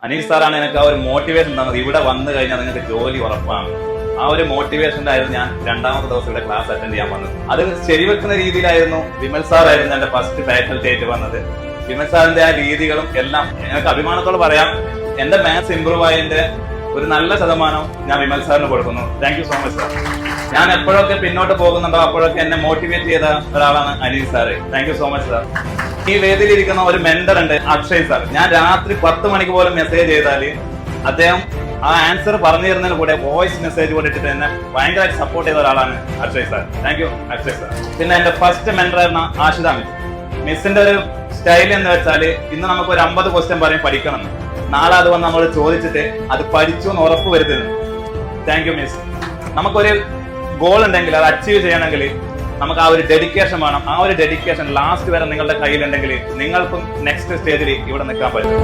അനീഷ് സാറാണ് എനിക്ക് ആ ഒരു മോട്ടിവേഷൻ തന്നത്. ഇവിടെ വന്നു കഴിഞ്ഞാൽ നിങ്ങൾക്ക് ജോലി ഉറപ്പാണ്. ആ ഒരു മോട്ടിവേഷൻ്റെ ആയിരുന്നു ഞാൻ രണ്ടാമത്തെ ദിവസം ഇവിടെ ക്ലാസ് അറ്റൻഡ് ചെയ്യാൻ വന്നത്. അത് ശരിവെക്കുന്ന രീതിയിലായിരുന്നു. വിമൽ സാറായിരുന്നു എന്റെ ഫസ്റ്റ് ഫാക്കൽറ്റി ആയിട്ട് വന്നത്. വിമൽ സാറിന്റെ ആ രീതികളും എല്ലാം എനിക്ക് അഭിമാനത്തോടെ പറയാം. എന്റെ മാത്സ് ഇംപ്രൂവ് ആയതിന്റെ ഒരു നല്ല ശതമാനം ഞാൻ വിമൽ സാറിന് കൊടുക്കുന്നു. Thank you so much sir. ഞാൻ എപ്പോഴൊക്കെ പിന്നോട്ട് പോകുന്നുണ്ടോ അപ്പോഴൊക്കെ എന്നെ മോട്ടിവേറ്റ് ചെയ്ത ഒരാളാണ് Aneesh sir. Thank you so much sir. ഈ വേദിയിലിരിക്കുന്ന ഒരു മെന്റർ ഉണ്ട്, അക്ഷയ് സാർ. ഞാൻ രാത്രി 10 മണിക്ക് പോലും മെസ്സേജ് ചെയ്താൽ അദ്ദേഹം ആ ആൻസർ പറഞ്ഞു തരുന്നതിന് കൂടെ വോയിസ് മെസ്സേജ് കൂടെ ഇട്ടിട്ട് എന്നെ ഭയങ്കരമായിട്ട് സപ്പോർട്ട് ചെയ്ത ഒരാളാണ് Akshay sir. Thank you Akshay sir. പിന്നെ എന്റെ ഫസ്റ്റ് മെന്റർ ആയിരുന്ന ആഷിത മിസ്. മിസ്സിന്റെ ഒരു സ്റ്റൈൽ എന്ന് വെച്ചാൽ ഇന്ന് നമുക്ക് ഒരു 50 ക്വസ്റ്റ്യൻ പറയും പഠിക്കണം. നാളെ അത് വന്ന് നമ്മൾ ചോദിച്ചിട്ട് അത് പഠിച്ചു എന്ന് ഉറപ്പ് വരുത്തുന്നു. Thank you miss. നമുക്കൊരു ഗോൾ ഉണ്ടെങ്കിൽ അത് അച്ചീവ് ചെയ്യണമെങ്കിൽ നമുക്ക് ആ ഒരു ഡെഡിക്കേഷൻ വേണം. ആ ഒരു ഡെഡിക്കേഷൻ ലാസ്റ്റ് വരെ നിങ്ങളുടെ കയ്യിലുണ്ടെങ്കിൽ നിങ്ങൾക്കും നെക്സ്റ്റ് സ്റ്റേജിൽ ഇവിടെ നിൽക്കാൻ പറ്റും.